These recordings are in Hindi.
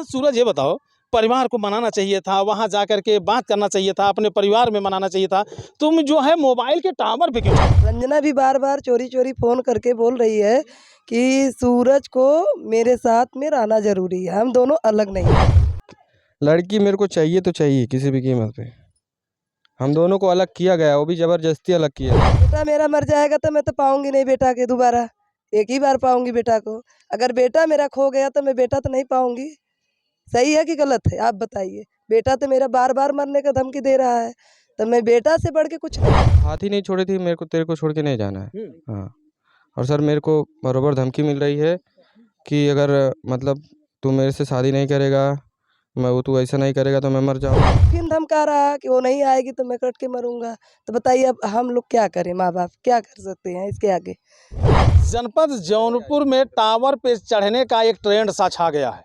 सूरज, ये बताओ, परिवार को मनाना चाहिए था, वहाँ जाकर के बात करना चाहिए था, अपने परिवार में मनाना चाहिए था। तुम जो है मोबाइल के टावर पे क्यों रंजना भी बार-बार चोरी-चोरी फ़ोन करके बोल रही है कि सूरज को मेरे साथ में रहना ज़रूरी है, हम दोनों अलग नहीं हैं। लड़की मेरे को चाहिए तो चाहिए किसी भी कीमत पे। हम दोनों को अलग किया गया, वो भी ज़बरदस्ती अलग किया है। बेटा मेरा मर जाएगा तो मैं तो पाऊँगी नहीं बेटा के दोबारा, एक ही बार पाऊँगी बेटा को। अगर बेटा मेरा खो गया तो मैं बेटा तो नहीं पाऊँगी। सही है कि गलत है? आप बताइए। बेटा तो मेरा बार-बार मरने का धमकी दे रहा है, तो मैं बेटा से बढ़ के कुछ नहीं। हाथ ही नहीं छोड़ी थी, मेरे को तेरे को छोड़ के नहीं जाना है। हुँ। हाँ, और सर मेरे को बराबर धमकी मिल रही है कि अगर मतलब तू मेरे से शादी नहीं करेगा, तू ऐसा नहीं करेगा तो मैं मर जाऊँगा। फिर धमका रहा कि वो नहीं आएगी तो मैं कट के मरूँगा। तो बताइए अब हम लोग क्या करें माँ-बाप, क्या कर सकते हैं इसके आगे? जनपद जौनपुर में टावर पे चढ़ने का एक ट्रेंड सा छा गया है।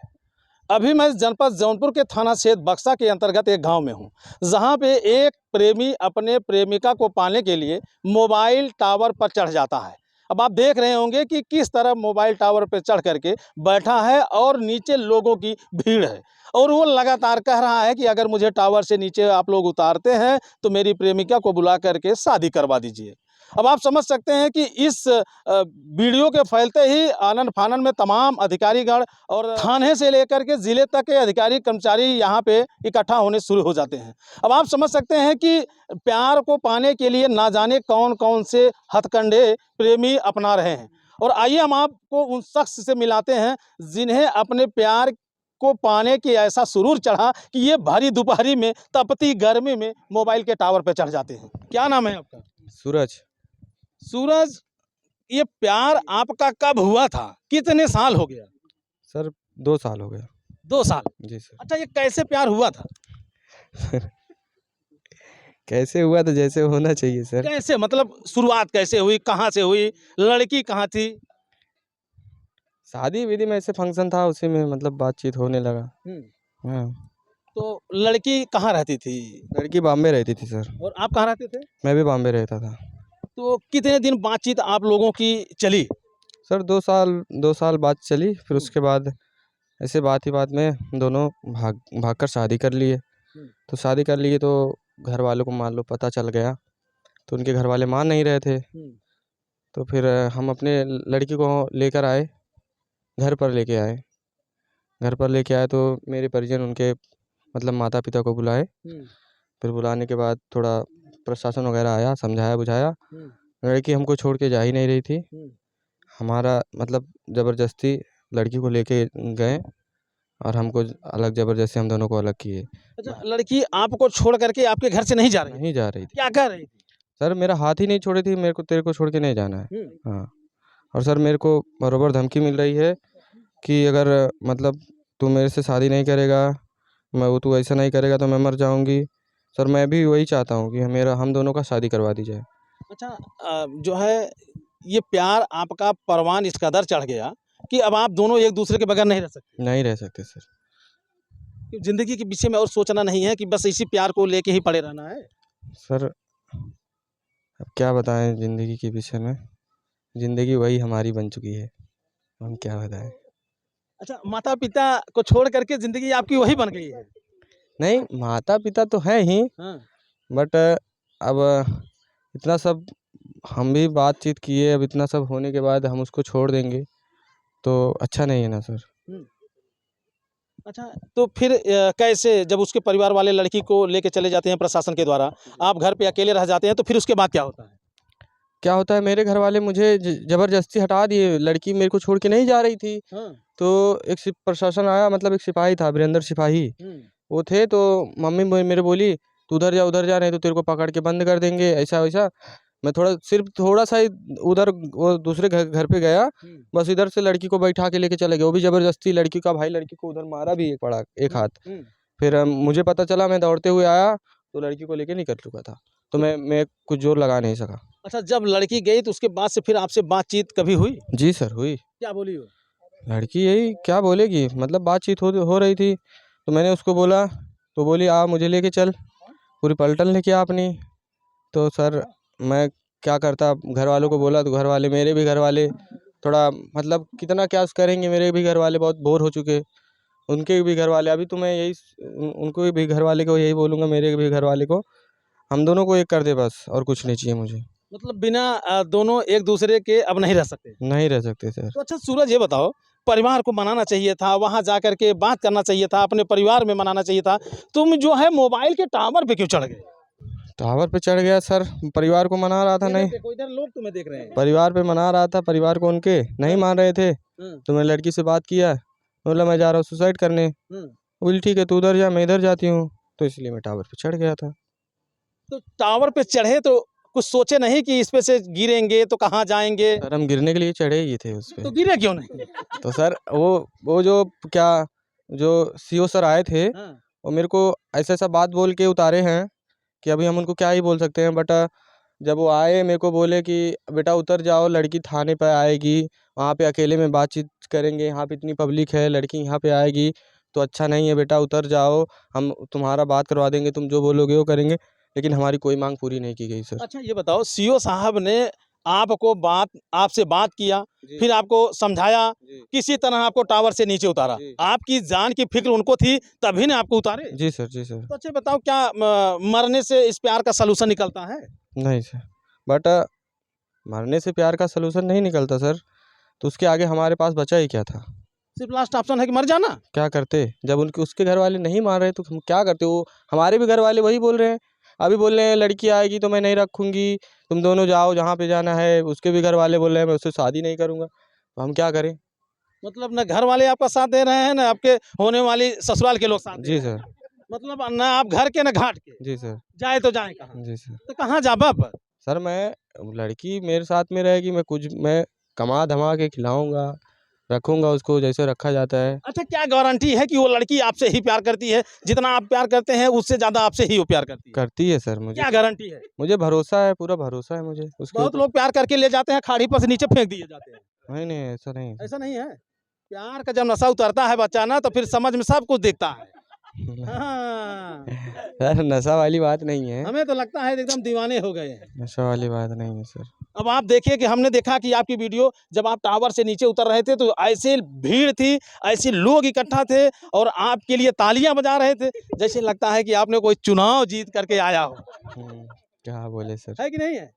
अभी मैं जनपद जौनपुर के थाना क्षेत्र बक्सा के अंतर्गत एक गांव में हूं, जहां पे एक प्रेमी अपने प्रेमिका को पाने के लिए मोबाइल टावर पर चढ़ जाता है। अब आप देख रहे होंगे कि किस तरह मोबाइल टावर पर चढ़ करके बैठा है और नीचे लोगों की भीड़ है, और वो लगातार कह रहा है कि अगर मुझे टावर से नीचे आप लोग उतारते हैं तो मेरी प्रेमिका को बुला करके शादी करवा दीजिए। अब आप समझ सकते हैं कि इस वीडियो के फैलते ही आनन फानन में तमाम अधिकारीगण और थाने से लेकर के ज़िले तक के अधिकारी कर्मचारी यहाँ पे इकट्ठा होने शुरू हो जाते हैं। अब आप समझ सकते हैं कि प्यार को पाने के लिए ना जाने कौन-कौन से हथकंडे प्रेमी अपना रहे हैं। और आइए हम आपको उन शख्स से मिलाते हैं जिन्हें अपने प्यार को पाने की ऐसा सुरूर चढ़ा कि ये भरी दोपहरी में, तपती गर्मी में मोबाइल के टावर पे चढ़ जाते हैं। क्या नाम है आपका? सूरज। सूरज, ये प्यार आपका कब हुआ था? कितने साल हो गया? सर 2 साल हो गया। 2 साल। जी सर। अच्छा, ये कैसे प्यार हुआ था? कैसे हुआ तो जैसे होना चाहिए सर। कैसे, मतलब शुरुआत कैसे हुई? कहाँ से हुई? लड़की कहाँ थी? शादी-विधि में ऐसे फंक्शन था, उसी में मतलब बातचीत होने लगा। हुँ। हाँ, तो लड़की कहाँ रहती थी? लड़की बॉम्बे रहती थी सर। और आप कहाँ रहते थे? मैं भी बॉम्बे रहता था। तो कितने दिन बातचीत आप लोगों की चली? सर 2 साल बात चली, फिर हुँ। उसके बाद ऐसे बात ही बात में दोनों भाग कर शादी कर लिए। हुँ। तो शादी कर लिए तो घर वालों को मान लो पता चल गया, तो उनके घर वाले मान नहीं रहे थे। हुँ। तो फिर हम अपने लड़की को लेकर आए, घर पर लेके आए। घर पर लेके आए तो मेरे परिजन उनके मतलब माता-पिता को बुलाए। हुँ। फिर बुलाने के बाद थोड़ा प्रशासन वगैरह आया, समझाया-बुझाया। हुँ। लड़की हमको छोड़ के जा ही नहीं रही थी। हुँ। हमारा मतलब ज़बरदस्ती लड़की को लेके गए और हमको अलग ज़बरदस्ती हम दोनों को अलग किए। अच्छा, लड़की आपको छोड़ करके आपके घर से नहीं जा रही थी? नहीं जा रही थी। क्या कह रही थी? सर मेरा हाथ ही नहीं छोड़ी थी, मेरे को तेरे को छोड़ के नहीं जाना है। हुँ। हाँ, और सर मेरे को बराबर धमकी मिल रही है कि अगर मतलब तू मेरे से शादी नहीं करेगा, तू ऐसा नहीं करेगा तो मैं मर जाऊँगी। सर मैं भी वही चाहता हूँ कि हम दोनों का शादी करवा दी जाए। अच्छा, जो है ये प्यार आपका परवान इस कदर चढ़ गया कि अब आप दोनों एक दूसरे के बगैर नहीं रह सकते। नहीं रह सकते सर। कि ज़िंदगी के विषय में और सोचना नहीं है कि बस इसी प्यार को लेके ही पड़े रहना है। सर अब क्या बताएँ ज़िंदगी के विषय में, ज़िंदगी वही हमारी बन चुकी है, हम क्या बताएँ। अच्छा, माता-पिता को छोड़ करके ज़िंदगी आपकी वही बन गई है। नहीं, माता-पिता तो हैं ही, हाँ। बट अब इतना सब हम भी बातचीत किए, अब इतना सब होने के बाद हम उसको छोड़ देंगे, तो अच्छा नहीं है ना सर। हुँ। अच्छा, तो फिर कैसे जब उसके परिवार वाले लड़की को लेके चले जाते हैं प्रशासन के द्वारा, आप घर पे अकेले रह जाते हैं, तो फिर उसके बाद क्या होता है? क्या होता है मेरे घर वाले मुझे ज़बरदस्ती हटा दिए, लड़की मेरे को छोड़ के नहीं जा रही थी। हाँ। तो एक प्रशासन आया, मतलब एक सिपाही था, वीरेंद्र सिपाही, हुँ। वो थे। तो मम्मी मेरे बोली, "तू उधर जा, नहीं तो तेरे को पकड़ के बंद कर देंगे", ऐसा-वैसा। मैं सिर्फ़ थोड़ा-सा ही उधर वो दूसरे घर घर पे गया, हुँ। बस इधर से लड़की को बैठा के लेके चले गए, वो भी ज़बरदस्ती। लड़की का भाई लड़की को उधर मारा भी एक हुँ। हाथ। हुँ। फिर मुझे पता चला, मैं दौड़ते हुए आया, तो लड़की को लेके निकल चुका था। तो मैं कुछ ज़ोर लगा नहीं सका। अच्छा, जब लड़की गई तो उसके बाद से फिर आपसे बातचीत कभी हुई? जी सर, हुई। क्या बोली वो? लड़की यही क्या बोलेगी, मतलब बातचीत हो रही थी, तो मैंने उसको बोला, तो बोली, "आ मुझे लेके चल।" पूरी पलटन लेके आ अपनी। तो सर मैं क्या करता, घर वालों को बोला तो घर वाले, मेरे भी घर वाले थोड़ा मतलब कितना क्या करेंगे, मेरे भी घर वाले बहुत बोर हो चुके। उनके भी घर वाले, अभी तो मैं यही उनको भी घर वाले को यही बोलूँगा, मेरे भी घर वाले को, हम दोनों को एक कर दे बस, और कुछ नहीं चाहिए मुझे। मतलब बिना दोनों एक दूसरे के अब नहीं रह सकते। नहीं रह सकते सर। तो अच्छा सूरज ये बताओ, परिवार को मनाना चाहिए था, वहाँ जा कर के बात करना चाहिए था, अपने परिवार में मनाना चाहिए था। तुम जो है मोबाइल के टावर पे क्यों चढ़ गए? टावर पे चढ़ गया सर, परिवार को मना रहा था। नहीं, देखो इधर लोग तुम्हें देख रहे हैं। परिवार पे मना रहा था, परिवार को उनके नहीं मान रहे थे, तो मैं लड़की से बात किया, बोला मैं जा रहा हूँ सुसाइड करने। बोली ठीक है तू उधर जा, मैं इधर जाती हूँ, तो इसलिए मैं टावर पे चढ़ गया था। तो टावर पे चढ़े तो कुछ सोचे नहीं कि इस पे से गिरेंगे तो कहाँ जाएंगे? सर हम गिरने के लिए चढ़े ही थे उस पे। तो गिरे क्यों नहीं? तो सर वो जो क्या, जो सीओ सर आए थे, वो मेरे को ऐसा ऐसा बात बोल के उतारे हैं कि अभी हम उनको क्या ही बोल सकते हैं। बट जब वो आए मेरे को बोले कि बेटा उतर जाओ, लड़की थाने पर आएगी, वहाँ पे अकेले में बातचीत करेंगे, यहाँ पे इतनी पब्लिक है, लड़की यहाँ पे आएगी तो अच्छा नहीं है बेटा, उतर जाओ, हम तुम्हारा बात करवा देंगे, तुम जो बोलोगे वो करेंगे। लेकिन हमारी कोई मांग पूरी नहीं की गई सर। अच्छा ये बताओ, सीओ साहब ने आपसे बात किया, फिर आपको समझाया, किसी तरह आपको टावर से नीचे उतारा। आपकी जान की फिक्र उनको थी, तभी ने आपको उतारे। जी सर, जी सर। तो अच्छा बताओ, क्या मरने से इस प्यार का सलूशन निकलता है? नहीं सर, बट मरने से प्यार का सलूशन नहीं निकलता सर, तो उसके आगे हमारे पास बचा ही क्या था? सिर्फ लास्ट ऑप्शन है कि मर जाना। क्या करते जब उसके घर वाले नहीं मान रहे, तो हम क्या करते? वो हमारे भी घर वाले वही बोल रहे हैं, अभी बोल रहे हैं लड़की आएगी तो मैं नहीं रखूँगी, तुम दोनों जाओ जहाँ पे जाना है। उसके भी घर वाले बोल रहे हैं मैं उससे शादी नहीं करूँगा, तो हम क्या करें? मतलब न घर वाले आपका साथ दे रहे हैं, न आपके होने वाली ससुराल के लोग साथ दे जी रहे हैं। सर। मतलब न आप घर के न घाट के। जी सर। जाए तो जाए कहाँ? जी सर। तो कहाँ जा बाप? सर मैं, लड़की मेरे साथ में रहेगी, मैं कमा धमा के खिलाऊँगा, रखूँगा उसको जैसे रखा जाता है। अच्छा क्या गारंटी है कि वो लड़की आपसे ही प्यार करती है, जितना आप प्यार करते हैं उससे ज्यादा आपसे ही वो प्यार करती है? करती है सर, मुझे क्या गारंटी है? मुझे भरोसा है, पूरा भरोसा है मुझे उसके बहुत ऊपर। लोग प्यार करके ले जाते हैं, खाड़ी पर से नीचे फेंक दिए जाते हैं। नहीं नहीं, ऐसा नहीं है। ऐसा नहीं है। प्यार का जब नशा उतरता है बच्चा ना, तो फिर समझ में सब कुछ दिखता है। हाँ। सर नशा वाली बात नहीं है, हमें तो लगता है एकदम दीवाने हो गए हैं। नशा वाली बात नहीं है सर। अब आप देखिए कि हमने देखा कि आपकी वीडियो जब आप टावर से नीचे उतर रहे थे, तो ऐसे भीड़ थी, ऐसे लोग इकट्ठा थे और आपके लिए तालियां बजा रहे थे, जैसे लगता है कि आपने कोई चुनाव जीत करके आया हो। क्या बोले सर? है कि नहीं है?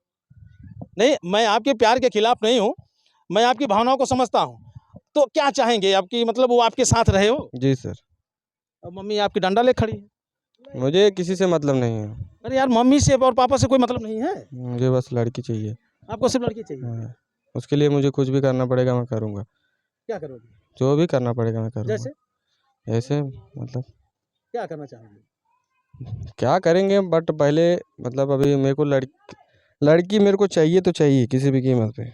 नहीं, मैं आपके प्यार के खिलाफ नहीं हूँ, मैं आपकी भावनाओं को समझता हूँ। तो क्या चाहेंगे आपकी, मतलब वो आपके साथ रहे हो? जी सर। अब मम्मी आपकी डंडा ले खड़ी है। मुझे किसी से मतलब नहीं है, अरे यार, मम्मी से और पापा से कोई मतलब नहीं है? मुझे बस लड़की चाहिए। आपको सिर्फ लड़की चाहिए? हाँ, उसके लिए मुझे कुछ भी करना पड़ेगा, मैं करूँगा। क्या करोगे? जो भी करना पड़ेगा मैं करूँगा। जैसे ऐसे मतलब क्या करना चाहोगे? क्या करेंगे, बट पहले मतलब अभी मेरे को लड़की मेरे को चाहिए तो चाहिए किसी भी कीमत पे।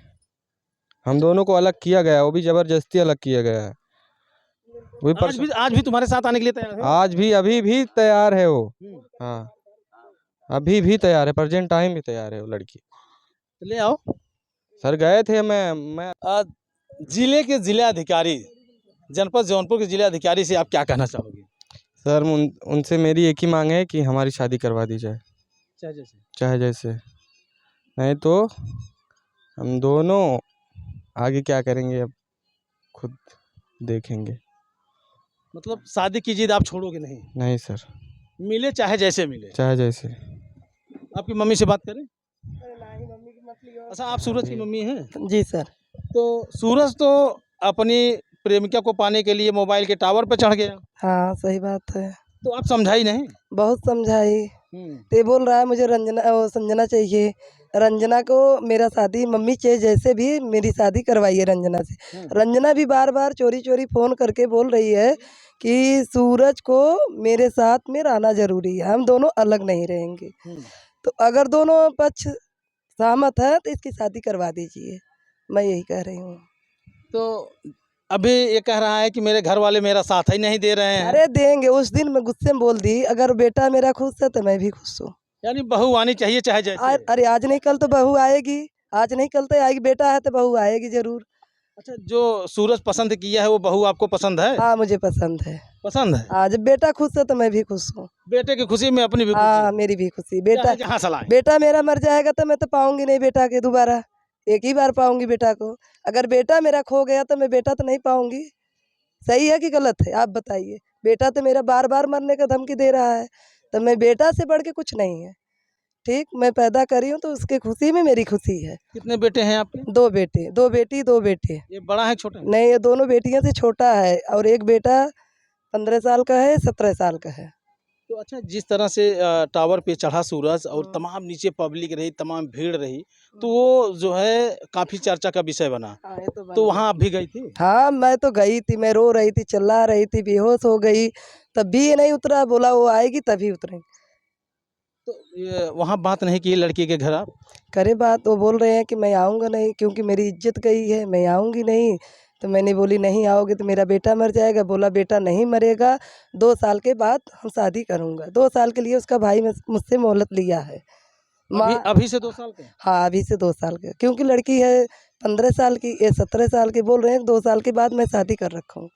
हम दोनों को अलग किया गया, वो भी ज़बरदस्ती अलग किया गया है। वही आज भी तुम्हारे साथ आने के लिए तैयार है? आज भी, अभी भी तैयार है वो। हम्म। हाँ, अभी भी तैयार है, प्रेजेंट टाइम भी तैयार है वो लड़की। तो ले आओ। सर गए थे मैं जिले के जिलाधिकारी, जनपद जौनपुर के जिलाधिकारी से आप क्या कहना चाहोगे? सर उनसे मेरी एक ही मांग है कि हमारी शादी करवा दी जाए, चाहे जैसे। नहीं तो हम दोनों आगे क्या करेंगे अब खुद देखेंगे। मतलब शादी की जिद आप छोड़ोगे नहीं? नहीं सर, मिले चाहे जैसे मिले। चाहे जैसे। आपकी मम्मी से बात करें? अच्छा, आप सूरज की मम्मी हैं? जी सर। तो सूरज तो अपनी प्रेमिका को पाने के लिए मोबाइल के टावर पर चढ़ गया, हाँ सही बात है। तो आप समझाई नहीं? बहुत समझाई, ते बोल रहा है मुझे संजना चाहिए, रंजना को मेरा शादी मम्मी चाहिए, जैसे भी मेरी शादी करवाइए रंजना से। रंजना भी बार बार चोरी चोरी फ़ोन करके बोल रही है कि सूरज को मेरे साथ में रहना ज़रूरी है, हम दोनों अलग नहीं रहेंगे। तो अगर दोनों पक्ष सहमत है तो इसकी शादी करवा दीजिए, मैं यही कह रही हूँ। तो अभी ये कह रहा है कि मेरे घर वाले मेरा साथ ही नहीं दे रहे हैं। अरे देंगे, उस दिन मैं गुस्से में बोल दी, अगर बेटा मेरा खुश है तो मैं भी खुश हूँ। यानी बहू आनी चाहिए चाहे जैसे। अरे आज नहीं कल तो बहू आएगी, आज नहीं कल तो आएगी, बेटा है तो बहू आएगी जरूर। अच्छा, जो सूरज पसंद किया है वो बहू आपको पसंद है? हाँ मुझे पसंद है। पसंद है? आज बेटा खुश है तो मैं भी खुश हूँ। बेटे की खुशी में अपनी भी खुशी। हाँ मेरी भी खुशी। बेटा जहाँ सलाह। बेटा मेरा मर जाएगा तो मैं तो पाऊंगी नहीं बेटा के दोबारा, एक ही बार पाऊंगी बेटा को। अगर बेटा मेरा खो गया तो मैं बेटा तो नहीं पाऊंगी, सही है कि गलत है? आप बताइए। बेटा तो मेरा बार बार मरने का धमकी दे रहा है, तो मैं बेटा से बढ़ के कुछ नहीं है। ठीक, मैं पैदा करी हूँ तो उसकी खुशी में मेरी खुशी है। कितने बेटे हैं आपके? 2 बेटे, 2 बेटी 2 बेटे। ये बड़ा है छोटा है? नहीं, ये दोनों बेटियां से छोटा है और एक बेटा 15 साल का है, 17 साल का है। तो अच्छा, जिस तरह से टावर पे चढ़ा सूरज और हाँ। तमाम नीचे पब्लिक रही, तमाम भीड़ रही, तो वो जो है काफ़ी चर्चा का विषय बना। हाँ, ये तो तो वहाँ आप भी गई थी? हाँ, मैं तो गई थी, मैं रो रही थी, चिल्ला रही थी, बेहोश हो गई, तब भी ये नहीं उतरा, बोला वो आएगी तभी उतरेंगे। तो ये वहाँ बात नहीं की लड़की के घर आप? करे बात, वो बोल रहे हैं कि मैं आऊँगा नहीं क्योंकि मेरी इज्जत गई है, मैं आऊँगी नहीं। तो मैंने बोली नहीं आओगे तो मेरा बेटा मर जाएगा। बोला बेटा नहीं मरेगा, 2 साल के बाद हम शादी करूँगा। 2 साल के लिए उसका भाई मुझसे मोहलत लिया है। अभी अभी से 2 साल के? हाँ, अभी से 2 साल के, क्योंकि लड़की है 15 साल की, ये 17 साल की, बोल रहे हैं 2 साल के बाद मैं शादी कर रखूँ।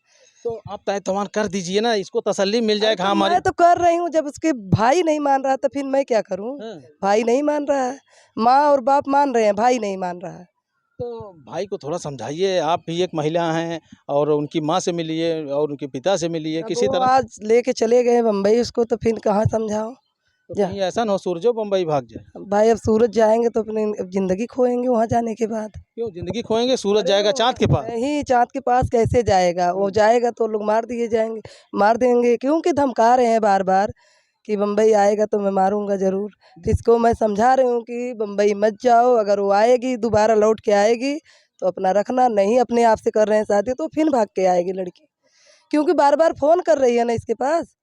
तो आप तय-तमान कर दीजिए ना, इसको तसल्ली मिल जाए कि हाँ हमारी। मैं तो कर रही हूँ, जब उसके भाई नहीं मान रहा तो फिर मैं क्या करूँ? हाँ। भाई नहीं मान रहा है, माँ और बाप मान रहे हैं, भाई नहीं मान रहा है। तो भाई को थोड़ा समझाइए, आप भी एक महिला हैं और उनकी माँ से मिलिए और उनके पिता से मिलिए अब किसी वो तरह। आज लेके चले गए बम्बई उसको, तो फिर कहाँ समझाऊँ? तो जा कहीं ऐसा ना हो सूरजो बम्बई भाग जाए। भाई, अब सूरत जाएँगे तो अपनी अब ज़िंदगी खोएँगे वहाँ जाने के बाद। क्यों ज़िंदगी खोएँगे? सूरज जाएगा चाँद के पास। नहीं, चाँद के पास कैसे जाएगा? वो जाएगा तो लोग मार दिए जाएँगे, मार देंगे, क्योंकि धमका रहे हैं बार-बार कि बम्बई आएगा तो मैं मारूँगा ज़रूर। तो इसको मैं समझा रही हूँ कि बम्बई मत जाओ, अगर वो आएगी दोबारा लौट के आएगी तो अपना रखना, नहीं अपने आप से कर रहे हैं शादी तो फिर भाग के आएगी लड़की। क्योंकि बार-बार फ़ोन कर रही है ना इसके पास।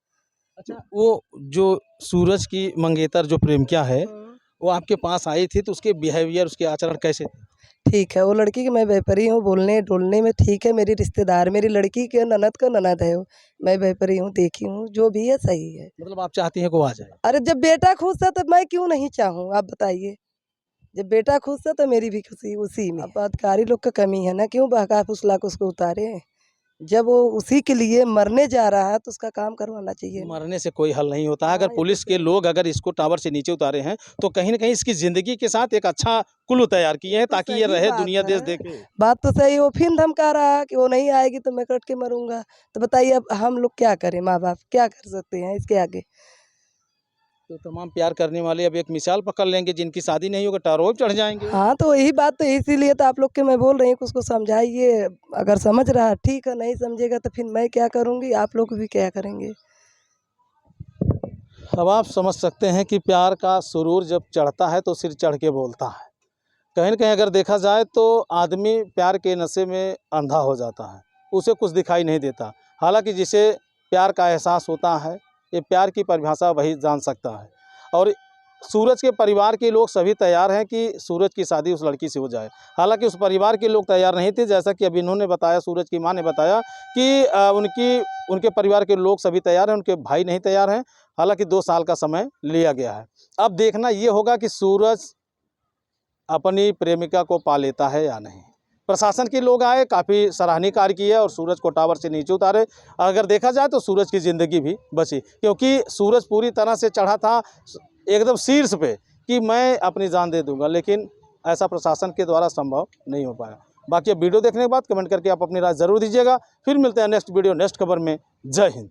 अच्छा, वो जो सूरज की मंगेतर जो प्रेमिका है, वो आपके पास आई थी तो उसके बिहेवियर, उसके आचरण कैसे थे? ठीक है, वो लड़की की मैं व्यापारी हूँ, बोलने-डोलने में ठीक है, मेरी रिश्तेदार, मेरी लड़की के ननद का ननद है वो। मैं व्यापारी हूँ, देखी हूँ, जो भी है सही है। मतलब आप चाहती हैं कि वो आ जाए? अरे जब बेटा खुश है तो मैं क्यों नहीं चाहूँ, आप बताइए? जब बेटा खुश है तो मेरी भी खुशी उसी में। अब अधिकारी लोग का कमी है ना, क्यों बहका फुसला के उसको उतारे? जब वो उसी के लिए मरने जा रहा है तो उसका काम करवाना चाहिए ना। मरने से कोई हल नहीं होता है। अगर हाँ, ये पुलिस के लोग अगर इसको टावर से नीचे उतारे हैं, तो कहीं न कहीं इसकी ज़िंदगी के साथ एक अच्छा कुल्लू तैयार किए हैं तो ताकि ये सही रहे, बात दुनिया देश है। देखे। बात तो सही है, वो फिर धमका रहा है कि वो नहीं आएगी तो मैं कट के मरूँगा। तो बताइए अब हम लोग क्या करें, माँ-बाप क्या कर सकते हैं इसके आगे? तो तमाम प्यार करने वाले अब एक मिसाल पकड़ लेंगे, जिनकी शादी नहीं होगी टावर पे चढ़ जाएँगे। हाँ, तो यही बात तो इसीलिए तो आप लोग के मैं बोल रही हूँ कि उसको समझाइए, अगर समझ रहा है ठीक है, नहीं समझेगा तो फिर मैं क्या करूँगी, आप लोग भी क्या करेंगे? अब आप समझ सकते हैं कि प्यार का सुरूर जब चढ़ता है तो सिर चढ़ के बोलता है। कहीं न कहीं अगर देखा जाए तो आदमी प्यार के नशे में अंधा हो जाता है, उसे कुछ दिखाई नहीं देता। हालाँकि जिसे प्यार का एहसास होता है, ये प्यार की परिभाषा वही जान सकता है। और सूरज के परिवार के लोग सभी तैयार हैं कि सूरज की शादी उस लड़की से हो जाए। हालाँकि उस परिवार के लोग तैयार नहीं थे, जैसा कि अभी इन्होंने बताया, सूरज की माँ ने बताया कि उनके परिवार के लोग सभी तैयार हैं, उनके भाई नहीं तैयार हैं। हालाँकि 2 साल का समय लिया गया है। अब देखना ये होगा कि सूरज अपनी प्रेमिका को पा लेता है या नहीं। प्रशासन के लोग आए, काफ़ी सराहनीय कार्य किया और सूरज को टावर से नीचे उतारे। अगर देखा जाए तो सूरज की ज़िंदगी भी बची, क्योंकि सूरज पूरी तरह से चढ़ा था एकदम शीर्ष पे कि मैं अपनी जान दे दूँगा, लेकिन ऐसा प्रशासन के द्वारा संभव नहीं हो पाया। बाकी अब वीडियो देखने के बाद कमेंट करके आप अपनी राय ज़रूर दीजिएगा। फिर मिलते हैं नेक्स्ट वीडियो, नेक्स्ट खबर में। जय हिंद।